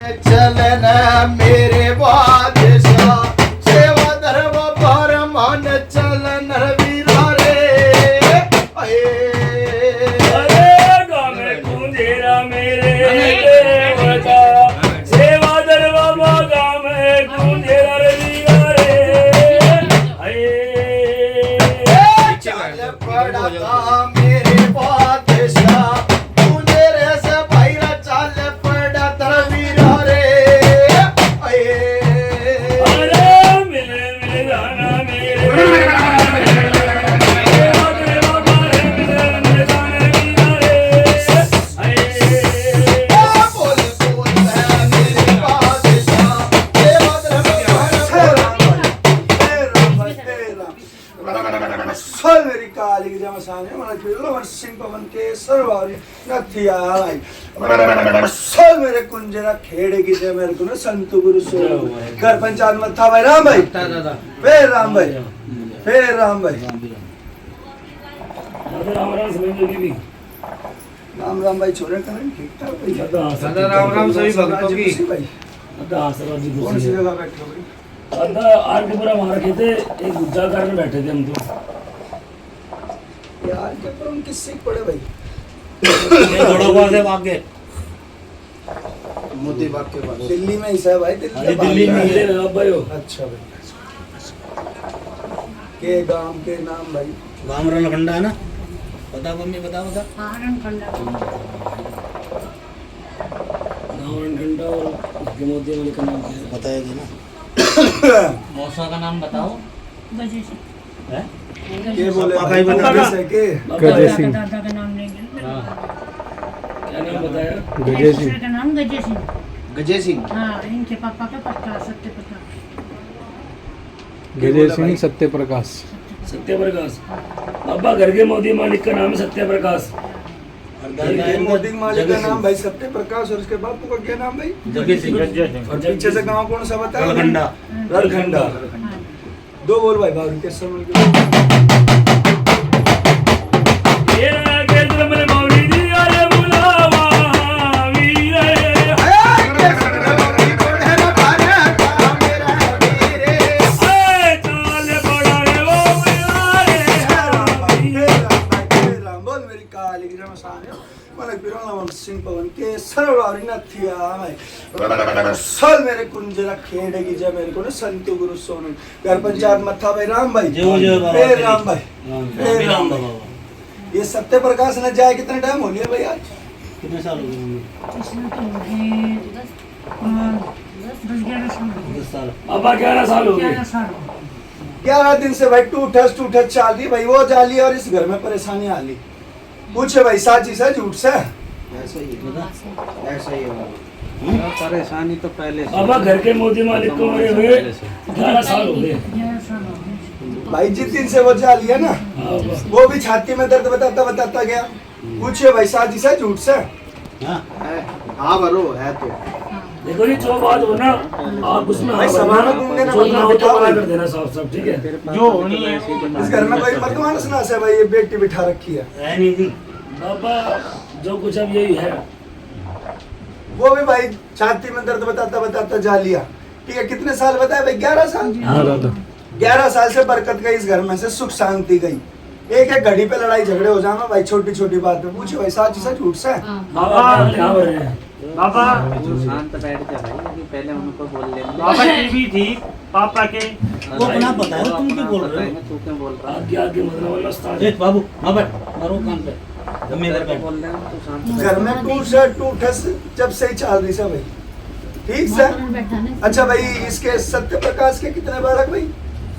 चलना मेरे बादशाह सेवा धर्म पर मन चलन वीरा रे अरे गामे कुंजेरा मेरे देवता सेवा धर्म गामे कुंजेरा रे वीरा रे चल पड़ता मेरे बादशाह कुंजेरे से भैरा चल पड़ता वीरा रे अरे मिले मिले गाना मेरे सेवा धर्म गाने मिले मिले गाने वीरा रे बोल बोल मेरे बादशाह सेवा धर्म सल मेरी काली की जमा सामने मन फिरो मन सिंह पवन के सरवारी नथिया आई सल मेरे कुंजरा खेड़े की जय मेरे को न संत गुरु सो घर पंचायत में था भाई राम भाई फिर राम भाई फिर राम भाई राम राम समझ लोगी भी राम राम भाई छोरे करें ठीक ठाक भाई सदा राम राम सभी भक्तों की भाई अदा आशीर्वाद जी कौन सी जगह बैठे हो भाई अदा आर के पूरा मार रखे थे एक गुज्जा करके बैठे थे हम तो यार क्या पर उन किससे पड़े भाई थोड़ा बहुत है आगे मोती बाग के पास दिल्ली में ही है भाई अरे दिल्ली में मिले ना अब भाई अच्छा भाई के गांव के नाम भाई गाँव रणखंडा है ना बता मम्मी बता गाँव रणखंडा और उसके मोदी वाले का नाम क्या है बताएगी ना मौसा का नाम बताओ है के बोले पापा ही बता कैसे के गजय सिंह क्या नाम बताया गजय सिंह का नाम गजय सिंह। गजय सिंह हाँ, इनके पापा का पक्का सत्य प्रकाश। गजय सिंह सत्य प्रकाश सत्य प्रकाश बाबा घर के मोदी मालिक का नाम है सत्य प्रकाश के मोदी मालिक का नाम भाई सत्य प्रकाश और उसके बापू का क्या नाम भाई जगह सिंह और पीछे से गांव कौन सा बताया रणखंडा रणखंडा दो बोल भाई बाबू के समझ ये रहा के दिल में मौली दी अरे बुलावा वीर चाल बड़ा रे वो बोल मेरी काली की जमा साने मन पिरोला सिंह पवन के सरवारी नथिया भाई सल मेरे कुंजरा खेड़े की जय मेरे को ना संत गुरु सोनू घर पंचायत मत्था भाई राम भाई जय बाबा फिर राम भाई फिर राम भाई ये सत्य प्रकाश न जाए कितने टाइम हो गया भाई आज कितने साल हो गए मम्मी इसमें तो मुझे 10-11 साल हो गए। 10 साल बाबा 11 साल हो गए 11 साल हो गए। 11 दिन से भाई टूटस चाल रही भाई वो जाली और इस घर में परेशानी आ ली पूछे भाई साची से झूठ से ऐसा ही है ऐसा ही है परेशानी तो पहले से बाबा घर के मोदी मालिक को मरे हुए 11 साल हो गए 11 साल हो गए। भाई जिस दिन से वो जाली है ना वो भी छाती में दर्द बताता गया पूछे भाई साची से झूठ से हां हाँ भरो है तो देखो ये जो बात हो ना आप उसमें भाई समाज में घूमने ना जो ना हो तो बिठाओ मना कर देना साफ साफ ठीक है जो होनी है इस घर में कोई मर्द मानस ना से भाई ये बेटी बिठा रखी है है नहीं थी बाबा जो कुछ अब यही है वो भी भाई छाती में दर्द बताता जा लिया ठीक है कितने साल बताए भाई 11 साल हाँ दादा 11 साल से बरकत गई इस घर में से सुख शांति गई एक घड़ी पे लड़ाई झगड़े हो जाना भाई छोटी बात पे पूछे भाई साच से झूठ से बाबा यहाँ पर है बाबा शांत बैठ जा भाई अभी पहले उनको बोल लेने बाबा टीवी थी पापा के वो अपना बताओ तुम क्यों बोल रहे हो तू क्या बोल रहा है आगे आगे मतलब वाला उस्ताद ए बाबू वहां बैठ मारो कान पे मैं इधर बैठ बोल रहे हो तू शांत घर में टूटस जब से ही चाल रही से भाई ठीक से अच्छा भाई इसके सत्य प्रकाश के कितने बालक भाई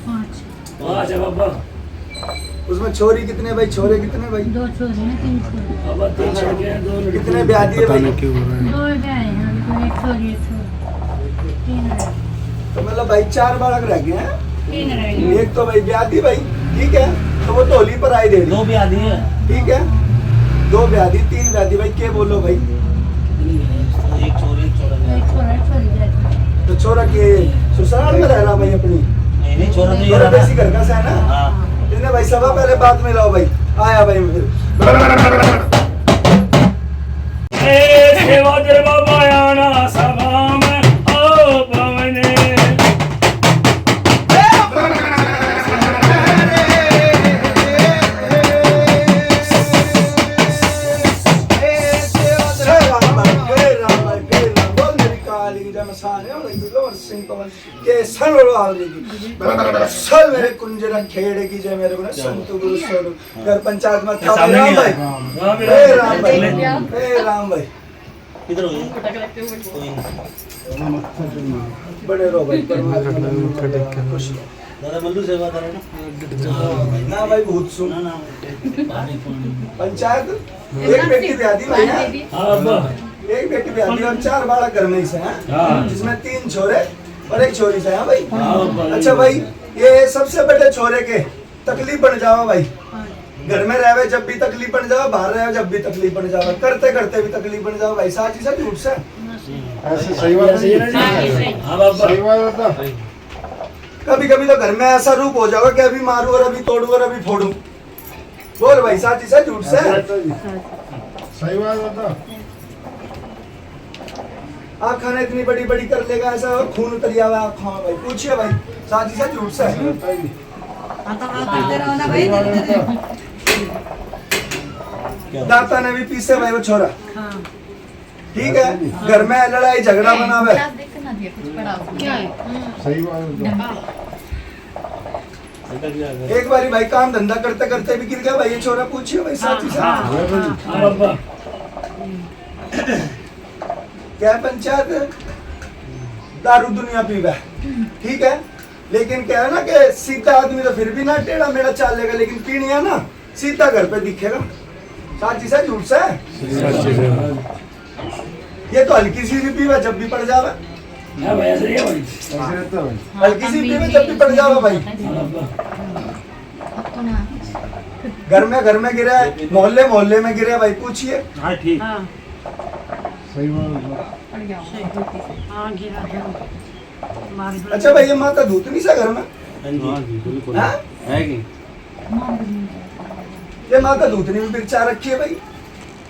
5 वहाँ है बाबा उसमें छोरी कितने भाई छोरे कितने भाई 2 छोरे हैं 3 छोरे। बाबा 3 लड़के हैं 2 लड़के कितने ब्यादी है पता भाई नहीं क्यों हो रहा है 2 गए हैं तो एक छोरी 3 रह तो मतलब भाई 4 बालक रह गए हैं 3 रह गए। एक तो भाई ब्यादी भाई ठीक है तो वो टोली पर आई दे रही दो भी आदि है ठीक है 2 ब्यादी 3 ब्यादी भाई के बोलो भाई एक छोरी एक छोरा एक छोरा एक छोरी जाती। तो छोरा के ससुराल में रह रहा भाई अपनी नहीं छोरा तो ये छोरा रहा देसी घर का सा है ना हां इसने भाई सब पहले बात में लाओ भाई आया भाई फिर सेवा दरबार आना सभा काली की जय मसाने और सिंह पवन के सर्ववाल की सल मेरे कुंजरा खेड़े की जय मेरे को ना संत गुरु स्वरूप घर पंचायत मत था राम भाई हे राम भाई हे राम भाई किधर हो ये? कोई नहीं। बड़े रो भाई परमात्मा खुश रहो। दादा मल्लू सेवा कर रहे ना ना भाई भूत सुन ना ना पंचायत एक बेटी ब्याह दी भाई ना हाँ अब्बा एक बेटी ब्याह दी और 4 बालक घर में ही से हैं हाँ। जिसमें 3 छोरे और 1 छोरी से हैं भाई। हाँ अब्बा अच्छा भाई ये सबसे बड़े छोरे के तकलीफ बन जावा भाई घर में रहवे जब भी तकलीफ बन जावा बाहर रहे जब भी तकलीफ बन जावा करते करते भी तकलीफ बन जावा भाई साची सा झूठ से ऐसे सही बात ऐसे ही है ना जी? हाँ बाबा सही बात होता कभी कभी तो घर में ऐसा रूप हो जाएगा कि अभी मारू और अभी तोड़ू और अभी फोड़ू बोल भाई साची सा झूठ से सही बात होता आँखा ने इतनी बड़ी बड़ी कर लेगा ऐसा खून उतरिया हुआ आँखों में भाई पूछिए भाई साची सा झूठ से दाता ने भी पीसे भाई वो छोरा ठीक है घर में लड़ाई झगड़ा बना हुआ है क्या है सही बात होता एक बारी भाई काम धंधा करते करते भी गिर गया भाई ये छोरा पूछिए भाई साची सा हाँ बाबा क्या पंचायत दारू दुनिया पीवा ठीक है लेकिन क्या है ना कि सीधा आदमी तो फिर भी ना टेढ़ा मेढ़ा चाल लेगा लेकिन पीणिया ना सीधा घर पे दिखेगा साची सा झूठ से ये तो हल्की सी भी पीवा जब भी पड़ जावा हाँ भाई ऐसे ही है भाई ऐसे रहता है हल्की सी पीवा जब भी पड़ जावा भाई हाँ अब्बा अब तो ना घर में गिरा है मोहल्ले में गिरा है भाई पूछिए हाँ ठीक सही बात होता पड़ जाओ हाँ गिरा है अच्छा भाई ये माता धूत नहीं सा घर में हाँ जी बिल्कुल हाँ? है कि ये माता धूतनी में बिरचा रखी है भाई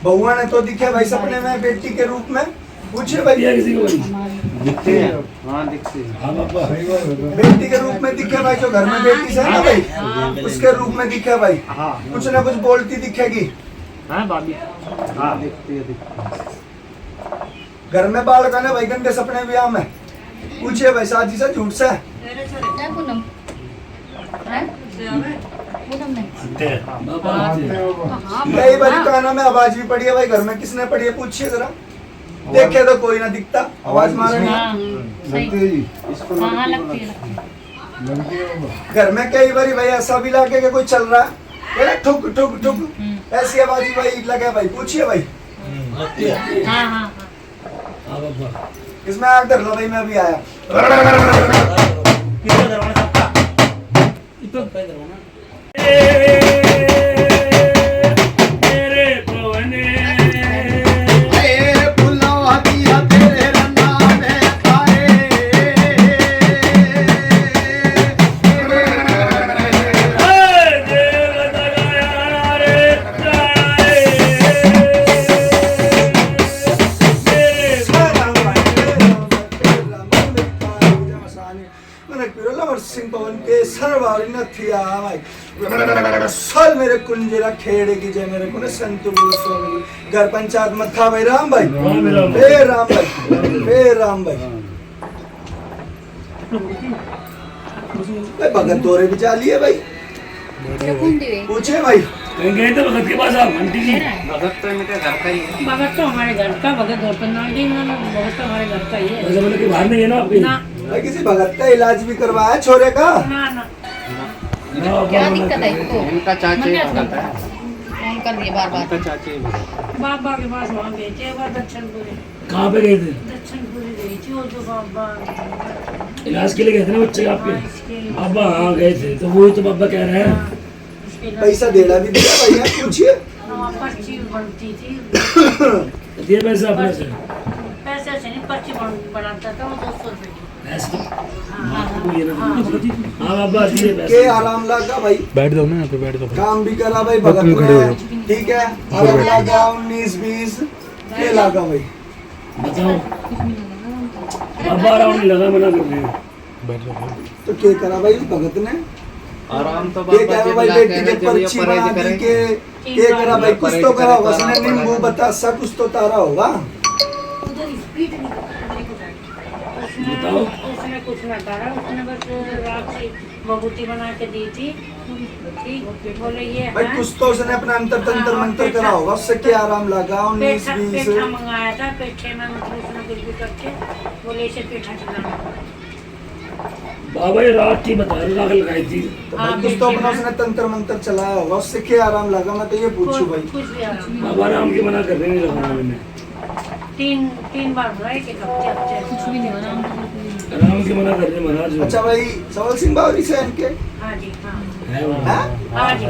बहुआ ने तो दिखे भाई सपने में बेटी के रूप में पूछिए भाई दिया किसी को भाई दिखते हैं हाँ दिखते हैं हाँ बाबा सही बात होता बेटी के रूप में दिखे भाई जो घर में बेटी से है ना भाई उसके रूप में दिखे भाई हाँ कुछ ना कुछ बोलती दिखेगी हाँ भाभी हाँ दिखते हैं घर में बालक ने भाई गंदे सपने भी आम है पूछिए भाई साजी से झूठ से क्या पूनम है पूनम नहीं बाबा आते आते हो बाबा। कई बार काना में आवाज भी पड़ी है भाई घर में किसने पड़ी है पूछिए जरा देखे तो कोई ना दिखता आवाज मारनी है हाँ लगते सही हैं जी इसको हाँ लगती लगती है। है लगते हैं बाबा घर में कई बार भाई ऐसा भी लगे कि कोई चल रहा है ना ठुक ठुक ठुक ऐसी आवाज ही भाई लगे भाई पूछिए भाई लगती है हाँ हाँ हाँ बाबा इसमें आग धर लो भाई मैं अभी आया किधर दरवाजा सबका सबका दरवाजा मेरे पवने सिंह पवन के सरवारी न थिया भाई सल मेरे कुंजरा खेड़े की जय मेरे को न संत गुरु स्वामी घर पंचायत मत्था भाई राम भाई हे राम भाई हे राम भाई भगत दौरे भी चाली है भाई क्या कुंडी है पूछे भाई कहीं गए थे भगत के पास आप आंटी जी भगत तो इनके घर का ही है भगत तो हमारे घर का भगत और पंडाली ना भगत तो हमारे घर का ही है ऐसे बोले कि बाहर नहीं है ना आपके ना भाई किसी भगत का इलाज भी करवाया छोरे का ना ना हाँ, क्या बाबा, दिक्कत है इसको इनका चाचा ही मन भगत है फोन कर दिए बार बार इनका चाचा ही भगत है। बाबा के पास वहाँ गए थे एक बार दक्षिणपुरी कहाँ पे गए थे दक्षिणपुरी गई थी वो जो बाबा इलाज के लिए गए थे ना बच्चे आपके इसके लिए बाबा हाँ गए थे तो वही तो बाबा कह रहे हैं उसके लिए पैसा देना भी दिया भैया पूछिए पर्ची बनती थी दिए पैसे अपने से पैसे से नहीं पर्ची बनाता था वो 200 रुपए की ऐसे तो हाँ कोई है ना हाँ बाबा दिए के पैसे आराम लगा भाई बैठ जाओ ना यहाँ पे बैठ जाओ काम भी करा भाई भगत तुम खड़े हो ने ठीक है आराम लगा 19-20 के लगा भाई बताओ बाबा आराम नहीं लगा मना कर रहे हैं बैठ जाओ तो क्या करा भाई उस भगत ने आराम तो ये बाबा कह जी भाई बुला बेटी के के जब ये पर्ची परहेज बना दी करे के ये करा भाई कुछ तो करा होगा उसने नींबू बतासा कुछ तो तारा होगा उधर स्पीड नहीं उसने कुछ ना करा, उसने बस रात से बबूती बना के दी थी। ठीक बोले ये भाई है कुछ तो उसने अपना अंतर तंत्र मंत्र करा होगा, उससे क्या आराम लगा? 19 पेठा 20 पेठा मंगाया था, पेठे में मतलब उसने कुछ भी करके बोले इसे पेठा चलाना। बाबा ये रात की बता रहे रात लगाई थी। तो भाई कुछ तो अपना उसने तंत्र मंत्र चलाया होगा, उससे क्या आराम लगा? मैं तो ये पूछूं भाई। कुछ भी आराम बाबा राम की मना कर रहे नहीं लगाना मैंने। तीन बार हुआ है कि हफ्ते कुछ भी नहीं बना। राम की मना कर रहे महाराज। अच्छा भाई सवल सिंह बावरी से इनके हाँ जी हाँ है वो। हाँ? हाँ जी।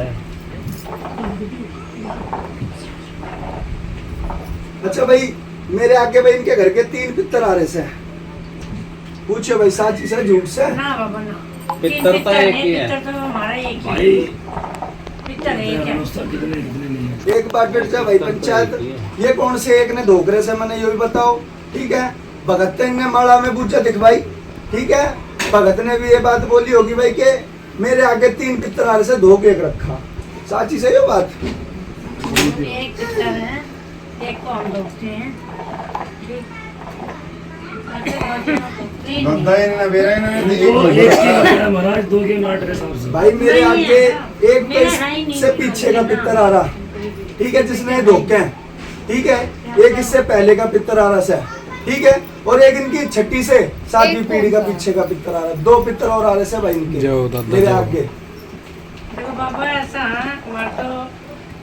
अच्छा भाई मेरे आगे भाई इनके घर के 3 पितर आ रहे से, पूछो भाई साची से झूठ से? ना बाबा ना, पित्तर तो एक ही है। पित्तर तो हमारा एक ही भाई है। पित्तर एक है। कितने कितने नहीं है। एक बात बेट जा भाई पंचायत, ये कौन से एक ने धोकरे से मैंने ये भी बताओ, ठीक है? भगत ने माला में पूछा दिखवाई, ठीक है? भगत ने भी ये बात बोली होगी भाई के मेरे आगे 3 पितर आ रहे से धोके एक रखा, साची से ये बात? एक पित्तर है, एक को हम धोते हैं। ठीक। तीन दो एक की बताया महाराज, दो के नाट के हिसाब से। भाई मेरे नहीं आगे है, एक मेरा है ही तो नहीं। से पीछे का पितर आ रहा, ठीक है, जिसने धोखे हैं, ठीक है? एक इससे पहले का पितर आ रहा है, ठीक है? और एक इनकी छठी से 7वीं पीढ़ी का पीछे का पितर आ रहा है, 2 पितर और आ रहे से भाई इनके जाओ दादा, मेरे जाओ। आगे। देखो बाबा ऐसा है, मैं तो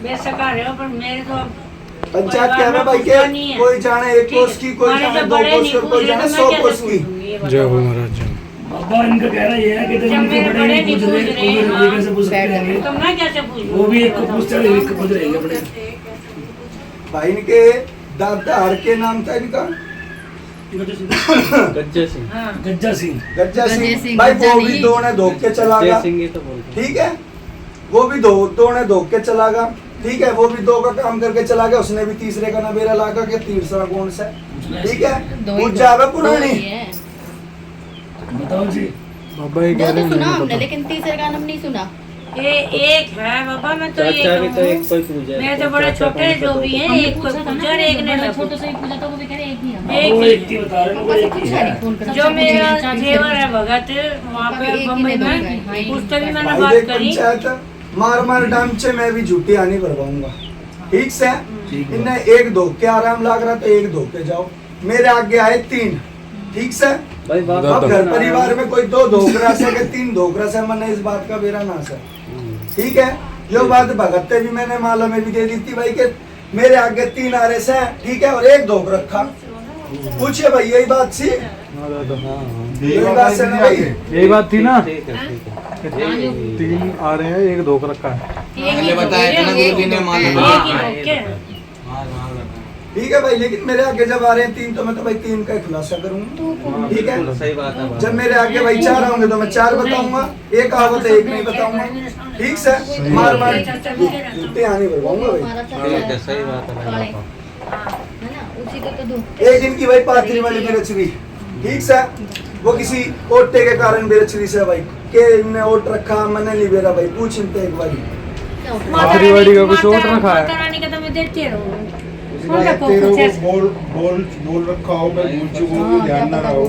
बेसका रहे हो पर मेरे तो पंचायत क्या है भाई के कोई जाने 1 कोस की, कोई जाने 2 कोस की, कोई जाने 100 कोस की। जय हो महाराज जय। बाबा इनका कहना ये है कि जब जब इनके मेरे बड़े बड़े नहीं पूछ रहे, नहीं पूछ वो रहे, कैसे पूछ सकते हैं? तो मैं कैसे पूछूं? वो भी एक को पूछते हैं, एक को पूछ रहेंगे बड़े। भाई इनके दादा हर के नाम था इनका गज्जा सिंह। हाँ गज्जा सिंह। गज्जा गज्जे सिंह। सिंह, भाई गज्जा वो भी नहीं। 2 ने धोखे चला जय गया, सिंह ही तो बोलते हैं। ठीक है? वो भी 2 ने धोखे चला गया, ठीक है? वो भी 2 का काम करके चला गया, उसने भी तीसरे का नबेरा लागा के तीसरा कौन सा है, ठीक है? पूछ जावे पुरानी। बताओ जी। बाबा ये दो कह तो रहे हैं सुना नहीं हमने, पता। लेकिन तीसरे का नाम नहीं सुना। ये एक है बाबा, मैं तो ये चाचा भी तो एक कहूँ कोई पूजा मेरे तो बड़े छोटे जो भी हैं, एक को पूछा और एक ने ना छोटे से ही पूछा था, वो भी कह रहे एक ही है। एक वो ही एक की बता रहे हैं, वो एक ही है। फोन कर जो मेरा जेवर है भगत वहाँ पे एक ही बम्बई ने में, धोखा है। उससे भी मैंने भाई बात देख करी। पंचायत मार डांचे मैं भी झूठी आनी भरवाऊंगा, ठीक से? ठीक है। इन्हें एक धोखे आराम लग रहा तो एक धोखे जाओ, मेरे आगे आए 3, ठीक से? भाई बाप अब घर परिवार में कोई 2 धोखरा से के 3 धोखरा से मैंने इस बात का बेरा ना सर, ठीक है? यो बात भगते भी मैंने माला में भी दे दी थी भाई के मेरे आगे 3 आ रहे से, ठीक है? और एक धोख रखा, पूछिए भाई यही बात सी, यही बात से ना भाई? यही बात थी ना, ठीक है ठीक है। 3 आ रहे हैं, एक धोखा रखा है। पहले बताया था ना गुरु जी ने मान ठीक है भाई, लेकिन मेरे आगे जब आ रहे हैं 3 तो मैं तो भाई 3 का ही खुलासा करूंगा, ठीक है? सही बात है। जब मेरे आगे भाई 4 होंगे तो मैं 4 बताऊंगा, एक आवा तो 1 नहीं बताऊंगा, ठीक से? मार जूते आने भरवाऊंगा भाई। ठीक है सही बात है भाई बाप। है ना, उसी को तो दो। एक इनकी भाई पाथरी वाली बेरचरी, ठीक से? वो किसी ओटे के कारण बेरचरी से भाई के इनने ओट रखा, मैंने नहीं बेरा भाई, पूछ इनते एक बारी। आखिरी वाली का कुछ और रखा है। माता रानी का तो मैं देती रहूँ। बोल रखा होगा, ध्यान ना रहो।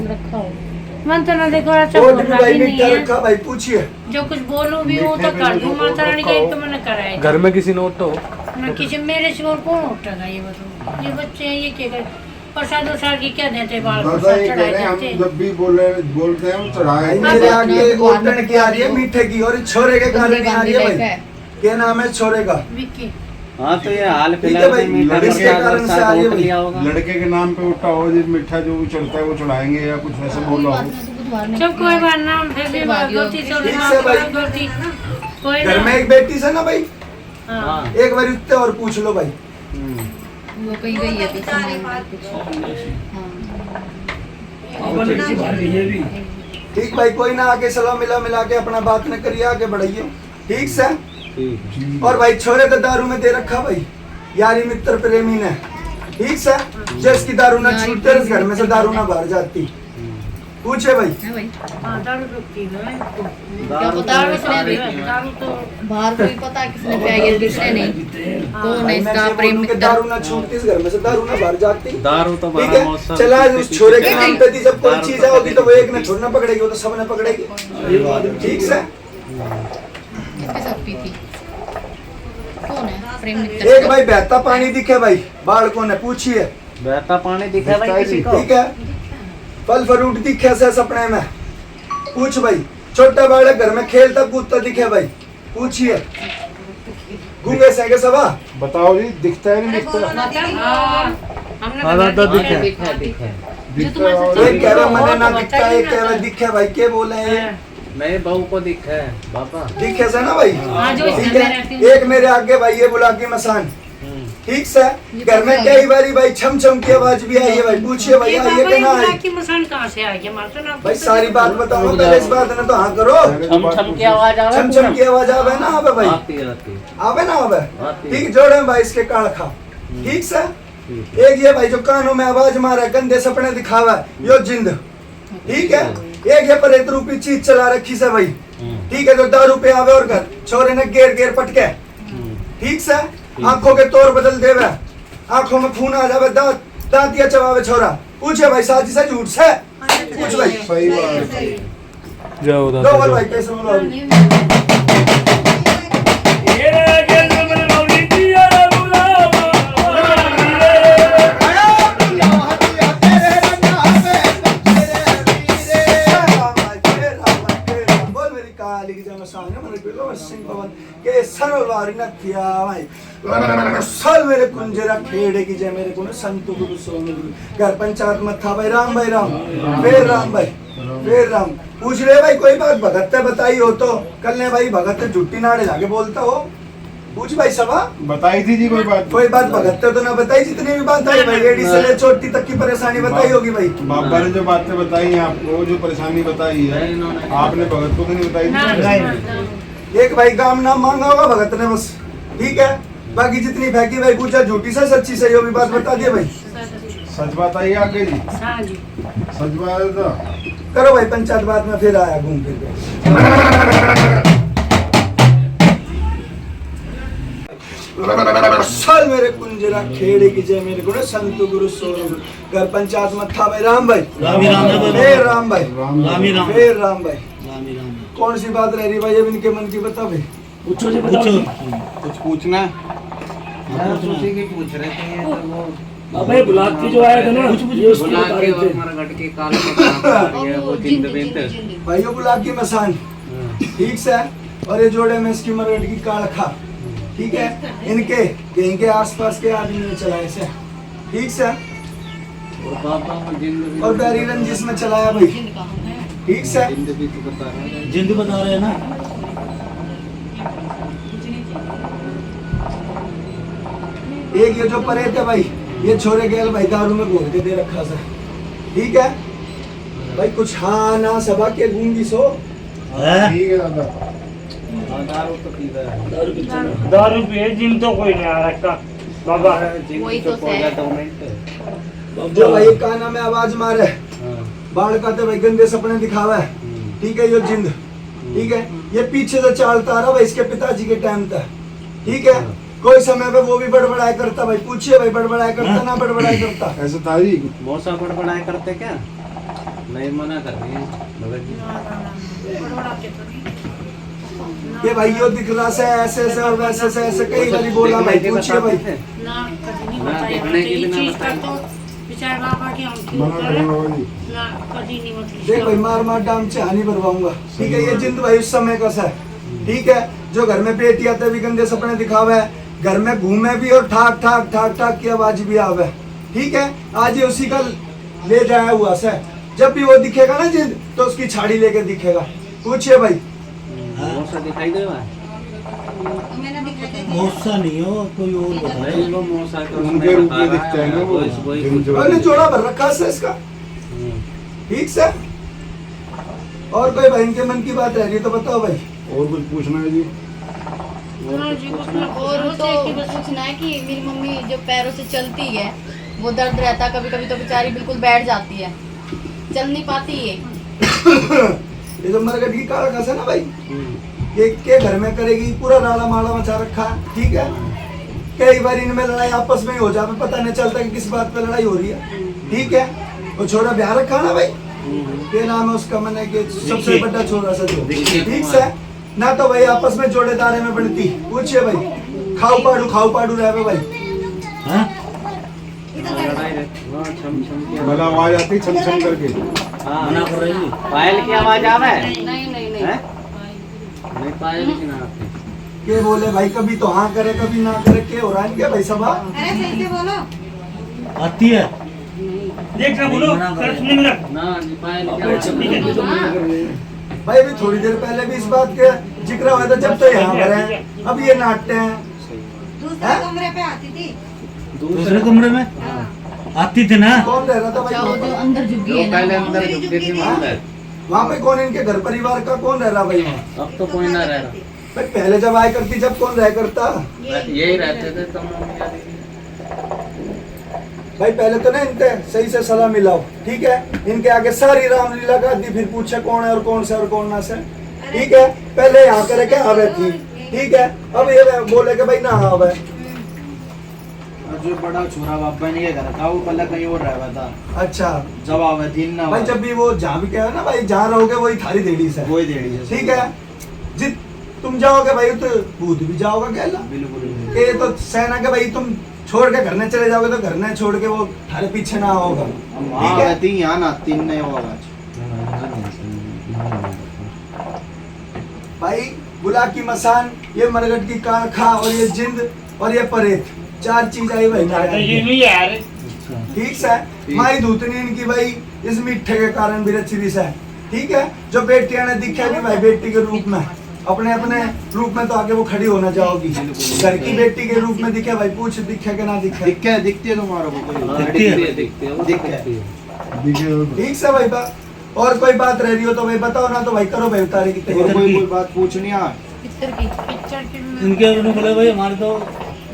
मन तो ना देखो ऐसा ओट भी बोलना भाई भी नहीं मिट्टा है, रखा भाई, पूछिए। जो कुछ बोलूं भी वो तो कर दूं। माता रानी का एक तो मैंने कराया घर में किसी ने उठो ना, किसी मेरे से और कौन उठेगा ये बताओ? ये बच्चे हैं, ये क्या कर प्रसाद वसाद की क्या देते बाल प्रसाद चढ़ाए देते। जब भी बोलते हैं हम भाई मेरे आगे ओटन की आ रही है मीठे की, और इस छोरे के कारण नहीं आ रही है भाई। क्या नाम है छोरे का? विक्की। हाँ तो ये हाल ठीक है फिलहाल भाई, में मीठा इसके प्रसाद कारण से आ वरसाद रही है वोट भाई। लिया होगा। लड़के के नाम पे उठा हो, जिस मीठा जो भी चढ़ता है वो चढ़ाएंगे या कुछ ऐसे बोला हो। जब कोई बार नाम फिर भी गलती से ठीक से भाई। गलती कोई घर में ना। एक बेटी से ना भाई, हाँ एक बार उत्ते और पूछ लो भाई। वो कहीं गई है तो सुना कुछ। हाँ। बाबा लड़की बाहर गई है भी। ठीक भाई, कोई ना आके सलाह मिला के अपना बात न करिए, आगे बढ़ाइए, ठीक से? ठीक और भाई छोरे तो दारू में दे रखा भाई, यारी मित्र प्रेमी ने, ठीक से? जिसकी दारू ना छूटते इस घर में से दारू ना बाहर जाती, पूछे भाई। है भाई, हाँ दारू रुकती है क्या पता है किसने दी? दारू तो बाहर को ही पता है किसने पिया है किसने नहीं। कौन है मैं इसका ये प्रेम बोलूं कि मित्र? दारू ना छूटती इस घर में से, दारू ना बाहर जाती। दारू तो ठीक बड़ा है, मौसम चला उस छोरे के नाम पे थी, जब कोई दारू चीज तो होगी तो वो एक ने छोड़ना पकड़ेगी, वो तो सब ने पकड़ेगी। ठीक से किसके साथ पी थी? कौन है प्रेम मित्र? एक भाई बहता पानी दिखे भाई, बाढ़ कौन है पूछिए। बहता पानी दिखा भाई किसी को? ठीक है, फल फ्रूट दिखे से सपने में, पूछ भाई। छोटा बालक घर में खेलता कूदता दिखे भाई, पूछिए। गूंगे सैंगे सवा बताओ जी, दिखता है नहीं दिखता? हमने दिखा दिखा दिखा दिखता है और एक कह रहा मैंने ना दिखता, एक कह रहा दिखे भाई, के बोले हैं मेरे बहू को दिखा है बाबा। दिखे से ना भाई। हाँ, जो ठीक इसमें है, रहती हूँ। एक मेरे आगे भाई ये बुला के मसान। ठीक से घर में कई बारी भाई छम छम की आवाज भी आई है भाई, पूछिए भाई ये आई है बाबा कि ये ना बुला आई? की मसान कहाँ से आई है? हमारे तो ना भाई सारी बात बताऊंगा, पहले इस बात ना तो हाँ करो। छम छम की आवाज आवे छम छम की आवाज आवे ना आवे भाई, आती आती आवे ना आवे। आती। ठीक जोड़े भाई इसके काल खा। ठीक से एक ये भाई जो कानों में आवाज मारा है, गंदे सपने दिखावा है, यो जिंद। ठीक है, एक ये पर एक रूपी चीज चला रखी से भाई। ठीक है, जो दारू पे आवे और घर छोरे ने गेर गेर पटके। ठीक से आंखों के तौर बदल देवे, आंखों में खून आ जावे, दांत दांतिया चबावे छोरा। पूछे भाई साजिश है झूठ से? पूछ भाई। सही बात है। जाओ दो बोल भाई कैसे बोलो अभी? ये गेंद मेरे मौली दी अरे बुलावा बोल मेरी काली की जमा सामने मेरे बिलो सिंह भवन के सरवारी न किया भाई। सल मेरे कुंजरा खेड़े की जय मेरे को संत गुरु सोने गुरु घर पंचायत मत्था भाई राम फिर राम भाई फिर राम। पूछ रहे भाई कोई बात भगत ने बताई हो तो? कल ने भाई भगत ने झुट्टी नाड़े जाके बोलता हो। पूछ भाई सभा बताई थी जी कोई बात? कोई बात भगत ने तो ना बताई, जितनी भी बात आई भाई एडी से ले चोटी तक की परेशानी बताई होगी भाई। बाबा ने जो बातें बताई हैं आपको, जो परेशानी बताई है, आपने भगत को तो नहीं बताई थी? एक भाई काम नाम मांगा होगा भगत ने बस। ठीक है, बाकी जितनी फेंकी भाई पूछा झूठी से सच्ची से यो भी बात बता दिए भाई। सच बात आई आगे जी, हाँ जी। सच बात है तो करो भाई पंचायत बात में फिर आया घूम फिर के। साल मेरे कुंजरा खेड़े की जय मेरे गुण संत गुरु सोनू घर पंचायत मत्था भाई राम भाई फिर राम भाई फिर राम भाई। कौन सी बात रह रही भाई अब इनके मन की बता भाई। पूछो जी बताओ जी। कुछ पूछना? हम उसी की पूछ रहे थे ये तो वो बाबा ये बुलाक की जो आया था ना ये उसकी बुला बता के रहे और थे। हमारा गट के काल में ये वो जिंद बिंद। भाइयों बुला की मसान। ठीक से और ये जोड़े में इसकी मरगट की काल खा। ठीक है, इनके इनके आसपास के आदमी ने चलाए से। ठीक से और बाबा वो जिंद बिंद और बैरी रंजिश में चलाया भाई। ठीक से जिंद भी तो बता रहा है। जिंद बता रहे हैं ना। एक ये जो परे थे भाई, ये छोरे गेल भाई दारू में घोल के दे रखा था। ठीक है भाई, कुछ हाँ ना सभा के गूंगी सो। ठीक है दादा। दारू तो पी रहा है। दारू कितना है? दारू पिए जिन तो कोई नहीं आ रखा बाबा। वही तो पौधा है। डोमेंट। जो भाई काना में आवाज मारे, बाढ़ का तो भाई गंदे सपने दिखावा है। ठीक है, यो जिंद। ठीक है, ये पीछे से चालता आ रहा भाई इसके पिताजी के टाइम तक। ठीक है, कोई समय पे वो भी बड़बड़ाई करता भाई। पूछिए भाई बड़बड़ाई करता ना बड़बड़ाई करता? ऐसा था जी? मौसा बड़बड़ाए करते क्या? नहीं मना कर रही है भगत जी। ये भाई यो दिख रहा से ऐसे ऐसे और वैसे से ऐसे कई बारी बोला भाई। पूछिए भाई। ना कभी नहीं ना, बताया देखने की ये बिना चीज बताया। का तो विचार बाबा की हम क्यों मना करें करें? बाबा जी। ना कभी नहीं मतलब देख भाई मार मार डाम चाहनी भरवाऊंगा। ठीक है, ये जिंद भाई उस समय का सा है। ठीक है, जो घर में पेटी आते भी गंदे सपने दिखावे है, घर में घूमे भी और ठाक ठाक ठाक ठाक की आवाज भी आवे। ठीक है, आज ये उसी का ले जाया हुआ से। जब भी वो दिखेगा ना जिंद तो उसकी छाड़ी लेके दिखेगा। पूछिए भाई। मौसा दिखाई दे रहा है? मौसा नहीं हो, कोई और बता रहे नहीं वो मौसा तो उसमें उनके रूप बता में रहा दिखता है ना वो। वही जिंद जो- मैंने जोड़ा भर रखा से इसका। ठीक से और कोई भाई इनके मन की बात रह रही है तो बताओ भाई। और कुछ पूछना है जी? हाँ जी, कुछ ना कुछ और सोचे कि तो बस पूछना है कि मेरी मम्मी जो पैरों से चलती है वो दर्द रहता है कभी कभी, तो बेचारी बिल्कुल बैठ जाती है। चल नहीं पाती ये। ये तो मरगट की काल खस है ना भाई, ये के घर में करेगी, पूरा राड़ा माड़ा मचा रखा है, ठीक है। कई बार इनमें लड़ाई आपस में ही हो जाए, पता नहीं चलता कि किस बात पे लड़ाई हो रही है, ठीक है। वो छोरा ब्याह रखा ना भाई, ये नाम है उसका, मैंने कि सबसे बड़ा छोरा सा जो, ठीक से ना तो भाई आपस में जोड़ेदारे में बनती। पूछिए भाई, खाऊ पाड़ू रहे भाई। हाँ? भला आवाज आती छम छम करके। मना कर रही है। पायल की आवाज आवे? नहीं हैं? नहीं पायल की ना आती। के बोले भाई, कभी तो हाँ करे कभी ना करे, के हो रहा है क्या भाई सब? अरे सही से बोलो। आती है। देख रहा बोलो, कर सुनने में लग। ना नहीं पायल की आवाज। भाई अभी थोड़ी देर पहले भी इस बात के जिक्र हुआ था, जब तो यहाँ पर है, अब ये नाटते हैं। दूसरे कमरे पे आती थी। दूसरे कमरे में आती थी ना। कौन रह रहा था भाई जो वहाँ पर? अंदर झुकी है ना, पहले अंदर झुकती थी अंदर। वहाँ पे कौन, इनके घर परिवार का कौन रह रहा भाई वहाँ? अब तो कोई ना रह रहा। भाई पहले जब आया करती, जब कौन रह करता? यही रहते थे तुम लोग। भाई पहले तो ना इनके सही से सलाह मिलाओ, ठीक है। इनके आगे सारी रामलीला का दी, फिर पूछे कौन है और कौन से और कौन ना से, ठीक है। पहले यहाँ करे के आवे थी, ठीक है। अब ये बोले के भाई ना आवे। जो बड़ा छोरा बाबा ने ये करा था, वो पहले कहीं और रहा था। अच्छा जब आवे दिन ना भाई, जब भी वो जहाँ भी कहे ना भाई, जहाँ रहोगे वही थारी देड़ी से, वही देड़ी है, ठीक है। जित तुम जाओगे भाई तो भूत भी जाओगा कहला। बिल्कुल। ये तो सेना के भाई, तुम छोड़ के घर ने चले जाओगे तो घर ने छोड़ के वो थारे पीछे ना होगा, ठीक है। तीन यहाँ ना तीन नहीं होगा भाई बुला की मसान, ये मरगट की काखा और ये जिंद और ये परेत, चार चीज आई भाई ये नारायण। नहीं यार। ठीक से माई धूतनी इनकी भाई इस मिठे के कारण भी रची से, ठीक है। जो बेटियां ने दिखा भी भाई बेटी के रूप में, अपने अपने रूप में तो आगे वो खड़ी होना चाहोगी। घर की बेटी के रूप में दिखे भाई, पूछ दिखे कि ना दिखे? दिखती है तुम्हारे को ठीक से भाई बात। और कोई बात रह रही हो तो भाई बताओ, ना तो भाई करो भाई उतारे की तैयारी। कोई बात पूछनी है? पिक्चर की पिक्चर की इनके उन्होंने बोले भाई हमारे तो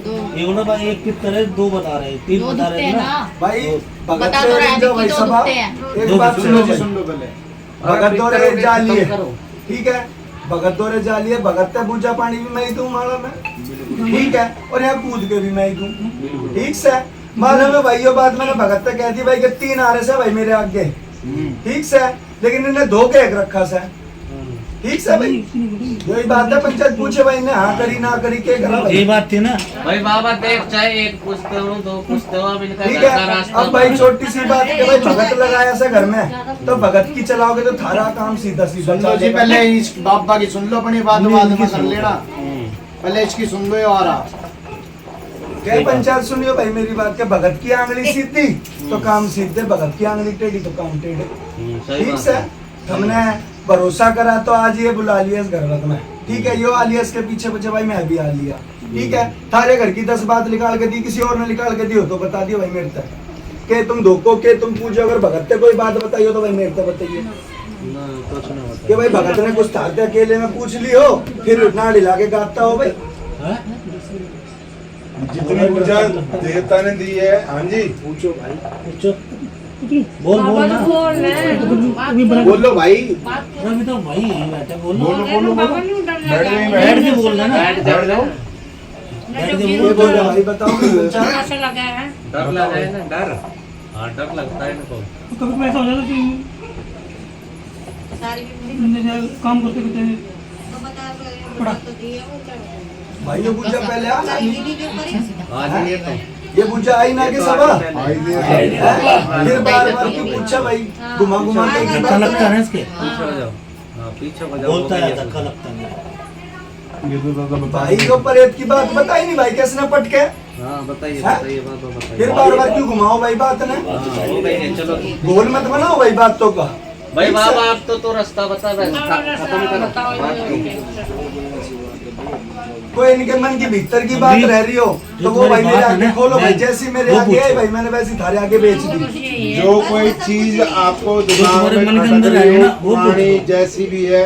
दो ये बोला भाई एक पिक करे, दो बता रहे, तीन दो बता दिखते रहे हैं ना। ना। भाई भगत बता तो रहा है जो भाई कि दो सभा, दिखते हैं। एक बात सुनो जी, सुन लो पहले। भगत दौरे जाली है, ठीक है। भगत दौरे जाली है, भगत ते पूजा पानी भी मैं ही दूं माला में, ठीक है। और यहाँ कूद के भी मैं ही दूं, ठीक से। मालूम है भाई ये बात मैंने भगत ते कह दी भाई कि तीन आ रहे से भाई मेरे आगे, ठीक से। लेकिन इन्हें धो के एक रखा से, ठीक से भाई। यही बात है, पंचायत पूछे भाई ने हाँ करी ना करी के करा भाई, ये बात थी ना। भाई बाबा देख, चाहे एक पूछते हो दो पूछते हो, अब इनका ठीक घर का है। रास्ता। अब भाई छोटी सी बात है कि भाई भगत लगाया से घर में, तो भगत की चलाओगे तो थारा काम सीधा सीधा सुन लो जी, चलेगा। पहले इस बाबा की सुन लो, अपनी बात बाद में कर लेना। पहले इसकी सुन लो, ये आ रहा। क्या पंचायत सुनियो भाई मेरी बात, के भगत की आंगली सीधी तो काम सीधे, भगत की आंगली टेढ़ी तो काम टेढ़े, सही ठीक बात से। है। हमने भरोसा करा तो आज ये बुला लिया इस घर में, ठीक है। यो आ लिया, इसके पीछे पीछे भाई मैं भी आ लिया, ठीक है। थारे घर की 10 बात निकाल के दी, किसी और ने निकाल के दी हो तो बता दियो भाई मेरे तक के तुम धोखो के तुम पूछो। अगर भगत ने कोई बात बताई हो तो भाई मेरे तक बताइए कि भाई भगत ने कुछ थारते अकेले में पूछ ली हो, फिर ना हिला के गाता हो भाई। जितनी ऊर्जा देवता ने दी है, हाँ जी पूछो भाई, पूछो, बोल बोल ना। बोलो भाई। अभी तो भाई यहीं बैठे, बोल बोलो बोलो बोलो। बैठ गई बैठ के बोल ना। बैठ जाओ। बैठ के ये बोल। बोलो भाई, बताओ पंचायत। ऐसा लगा है। डर लगा है ना, डर। हाँ डर लगता है इनको। कभी कभी ऐसा हो जाता है सारी कि काम करते करते तो बता तो दिए वो क्या भाई ये पूजा पहले आ ना, दीदी के ऊपर आज ये तो ये पूजा आई ना के सभा आई दे हैं? फिर बार बार क्यों पूछा भाई, घुमा घुमा के धक्का लगता है ना इसके, पीछे हो जाओ। हाँ पीछे हो जाओ। बोलता है धक्का लगता है। ये तो दादा बता भाई को परेत की बात बताई नहीं भाई, कैसे ना पटके। हाँ बताइए हाँ? बताइए बाबा बताइए। फिर बार बार क्यों घुमाओ भाई बात ने, हाँ हो गई है, चलो। गोल मत बनाओ भाई बातों का। भाई ठीक बाबा से? आप तो रास्ता बता रहे, खत्म करो बात को। कोई इनके मन की भीतर की बात रह रही हो तो वो भाई मेरे आगे खोलो भाई, जैसी मेरे आगे आई भाई मैंने वैसी थारे आगे बेच दी। जो कोई चीज आपको दिमाग तुम्हारे मन के में अंदर खटक रही है ना, हो, वो पुरानी पूछो। जैसी भी है,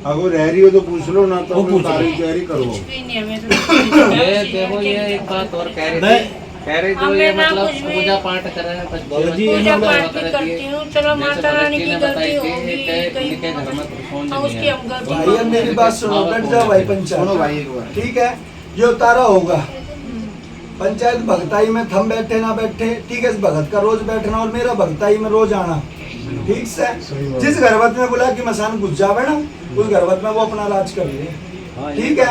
अगर रह रही हो तो पूछ लो, ना तो वो अपनी पूछो। तारीफ तैयारी करो। ये देखो, ये एक बात और कह रही थी। कह रहे जो हमने ये ना मतलब कुछ भी- पूजा पाठ करे हैं बाबा जी, पूजा हम लोग पाठ भी करती हूँ, चलो माता रानी की गलती होगी कहीं इनके घर में त्रिशूल हाँ, नहीं उसकी है। हम गलती भाई अब मेरी बात सुनो, बैठ जाओ भाई सुनो पंचायत, भाई एक बार। ठीक है? ये उतारा होगा पंचायत भगताई में थम बैठे ना बैठे, ठीक है? इस भगत का रोज बैठना और मेरा भगताई में रोज आना, ठीक से? जिस घरवत में बोला कि मसान घुस जावे ना, उस घरवत में वो अपना राज कर ले, ठीक है?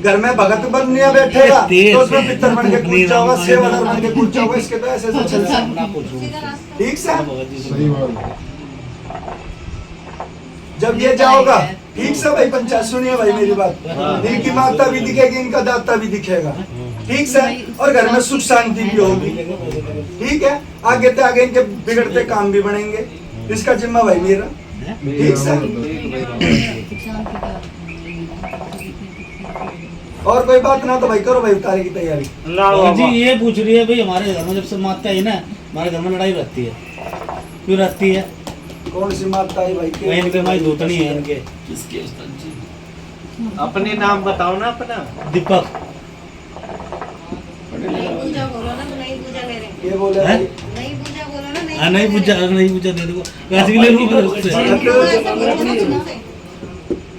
घर में भगत बन नहीं बैठेगा तो उसमें पितर बन के कूद जाओगा, सेवादार बन के कूद जाओगा, इसके तो ऐसे ऐसे चलता, ठीक से? सही बात। जब ये जाओगा, ठीक से भाई पंचायत सुनिए भाई मेरी बात, इनकी माता भी दिखेगी, इनका दाता भी दिखेगा, ठीक से? और घर में सुख शांति भी होगी, ठीक है? आगे तो आगे इनके बिगड़ते काम भी बनेंगे, इसका जिम्मा भाई मेरा, ठीक से? और कोई बात ना तो भाई करो भाई उतारे की तैयारी। ना बाबा जी बाबा ये पूछ रही है भाई, हमारे घर में जब से माता है ना, हमारे घर में लड़ाई रहती है, क्यों रहती है? कौन सी माता है भाई? वही इनके हमारी दूतनी है इनके। अपने नाम बताओ ना अपना। दीपक। नहीं पूजा बोलो ना, नहीं पूजा ले रहे ये बोले हैं? भाई नहीं पूजा बोलो ना, हाँ नहीं पूछा दे दो वैसे के लिए रूप है उससे।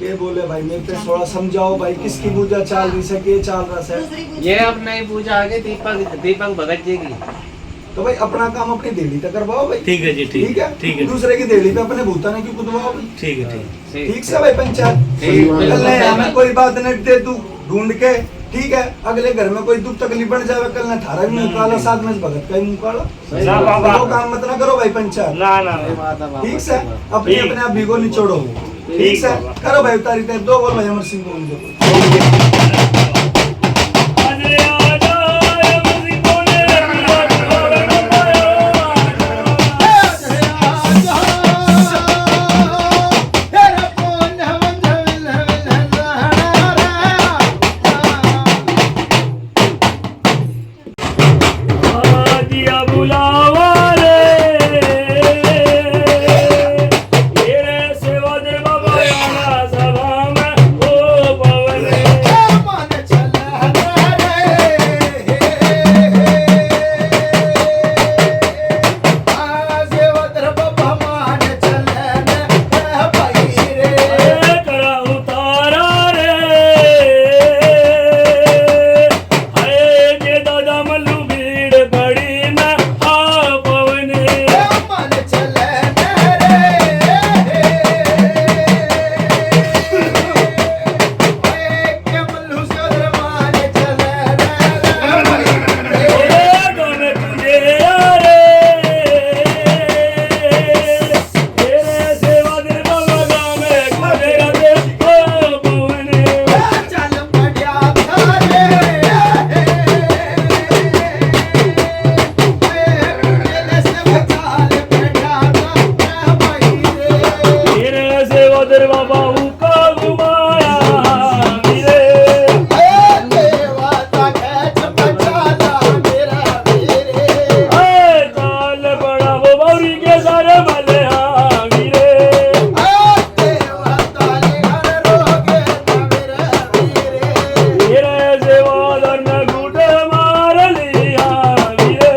ये बोले भाई मेरे पे थोड़ा समझाओ भाई, किसकी पूजा चल रही है, के चल रहा है? ये अब नई पूजा आगे दीपक भगत जी की। तो भाई अपना काम अपनी देली तक करवाओ भाई, ठीक है जी, ठीक है? ठीक है दूसरे की देली पे अपने भूता ने क्यों कुदवाओ भाई? ठीक है ठीक है। ठीक से भाई पंचायत, ठीक है। कल ने हमें कोई बात नहीं दे तू ढूंढ के, ठीक है? अगले घर में कोई दुख तकलीफ बढ़ जाए, कल ने थारा भी मुंह काला, साथ में इस भगत का ही मुंह काला, ना बाबा वो काम मत ना करो भाई पंचायत, ना ना ठीक से? अपने ठीक। अपने आप भीगो निचोड़ो, ठीक से? बाबा। करो भाई उतारी तय दो बोल भाई अमर सिंह को उनको। अरे आजा अमर सिंह बोले दिया बुलावा रे ये रे सेवा दे बाबा आना सभा में ओ पवन करा उतारा रे अरे जे दादा मल्लू भीड़ बड़ी में आ पवन कौन तुझे रे तेरे सेवा दे बाबा गाँव में खुदेगा दे ओ पवन तेरे सेवा दे बाबा उका घुमाया मेरे ताल बड़ा वो बौरी के सारे भले हाँ वीरे तेरे सेवादार में घूटे मार लिया वीरे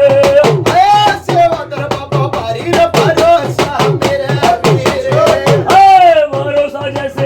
भरोसा जैसे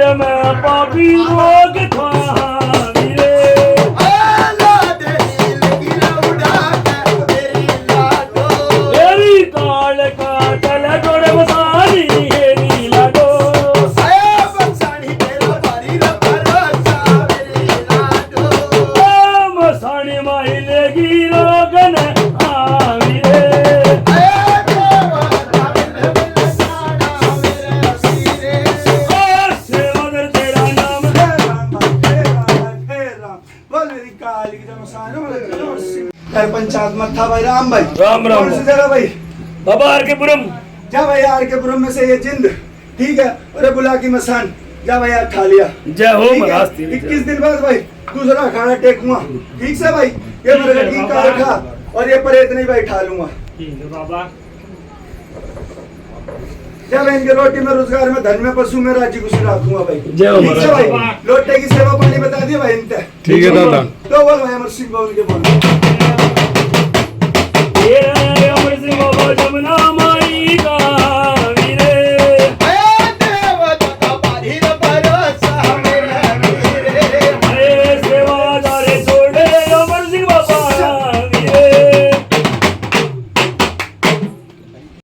तेरे में पापी रोग था वीरे तेरी काल काटल गोड़ मसानी हेरी लाडो मसानी माही लेगी रोगन आवीरे सेवागर तेरा नाम बोल मेरी काली की जमसान कर पंचायत मत्था भाई राम भाई राम राम। कौन सी जगह भाई बाबा आर के पुरम जा भाई आर के पुरम में से ये जिंद ठीक है अरे बुला की मसान जा भाई यार खा लिया जय हो महाराज 21 दिन बाद भाई दूसरा अखाड़ा टेकूंगा ठीक से भाई ये मेरे को ठीक कर रखा और ये परेत नहीं भाई ठा लूंगा ठीक है बाबा। जब इनके रोटी में रोजगार में धन में पशु में राज्य कुछ रखूंगा भाई जय हो ठीक से महाराज। भाई लोटे की सेवा पानी बता दिया भाई इनते ठीक है दादा तो बोल भाई अमर सिंह बाबू के बोल ये